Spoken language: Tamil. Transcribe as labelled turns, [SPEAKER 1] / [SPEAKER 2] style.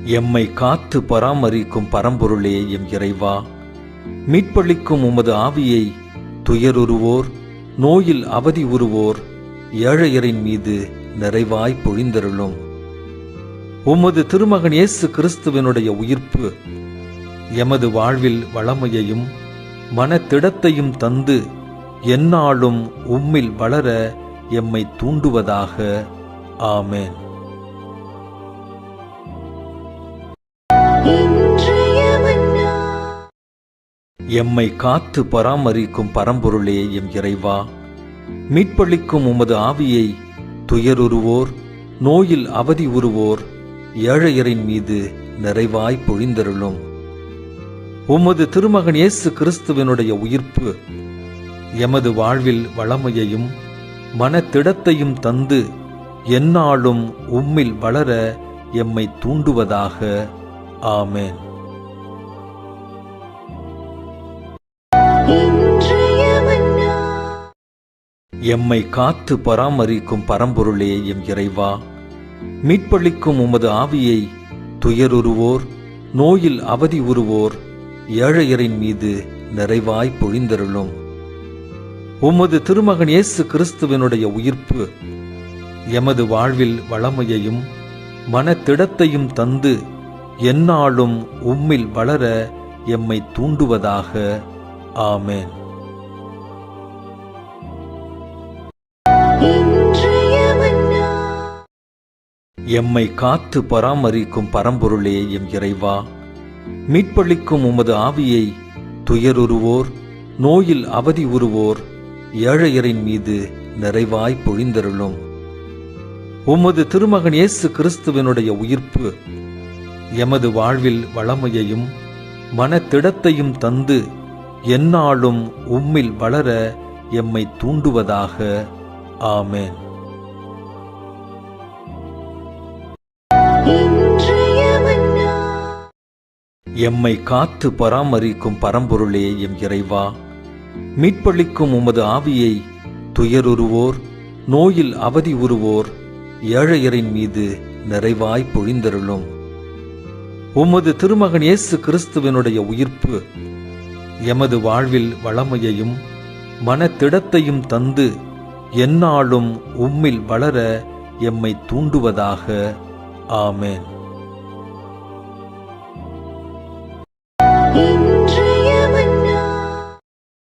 [SPEAKER 1] எம்மை காத்து பராமரிக்கும் பரம்பொருளே எம் இறைவா, மீட்பளிக்கும் உமது ஆவியை துயருருவோர், நோயில் அவதி உறுவோர், ஏழையரின் மீது நிறைவாய் பொழிந்தருளும். உமது திருமகன் இயேசு கிறிஸ்துவினுடைய உயிர்ப்பு எமது வாழ்வில் வளமையையும் மனத்திடத்தையும் தந்து எந்நாளும் உம்மில் வளர எம்மை தூண்டுவதாக. ஆமென். எம்மை காத்து பராமரிக்கும் பரம்பொருளே எம் இறைவா, மீட்பளிக்கும் உமது ஆவியை துயருருவோர், நோயில் அவதி உறுவோர், ஏழையரின் மீது நிறைவாய் பொழிந்தருளும். உமது திருமகன் இயேசு கிறிஸ்துவினுடைய உயிர்ப்பு எமது வாழ்வில் வளமையையும் மனத்திடத்தையும் தந்து எந்நாளும் உம்மில் வளர எம்மை தூண்டுவதாக. ஆமென். எம்மை காத்து பராமரிக்கும் பரம்பொருளே எம் இறைவா, மீட்பளிக்கும் உமது ஆவியை துயருருவோர், நோயில் அவதி உறுவோர், ஏழையரின் மீது நிறைவாய் பொழிந்தருளும். உமது திருமகன் இயேசு கிறிஸ்துவினுடைய உயிர்ப்பு எமது வாழ்வில் வளமையையும் மனத்திடத்தையும் தந்து எந்நாளும் உம்மில் வளர எம்மை தூண்டுவதாக. ஆமென். எம்மை காத்து பராமரிக்கும் பரம்பொருளே எம் இறைவா, மீட்பளிக்கும் உமது ஆவியை துயருருவோர், நோயில் அவதி உறுவோர், ஏழையரின் மீது நிறைவாய் பொழிந்தருளும். உமது திருமகன் இயேசு கிறிஸ்துவினுடைய உயிர்ப்பு எமது வாழ்வில் வளமையையும் மனத்திடத்தையும் தந்து எந்நாளும் உம்மில் வளர எம்மை தூண்டுவதாக. ஆமென். எம்மை காத்து பராமரிக்கும் பரம்பொருளே எம் இறைவா, மீட்பளிக்கும் உமது ஆவியை துயருருவோர், நோயில் அவதி உறுவோர், ஏழையரின் மீது நிறைவாய் பொழிந்தருளும். உமது திருமகன் இயேசு கிறிஸ்துவினுடைய உயிர்ப்பு எமது வாழ்வில் வளமையையும் மனத்திடத்தையும் தந்து எந்நாளும் உம்மில் வளர எம்மை தூண்டுவதாக. ஆமென்.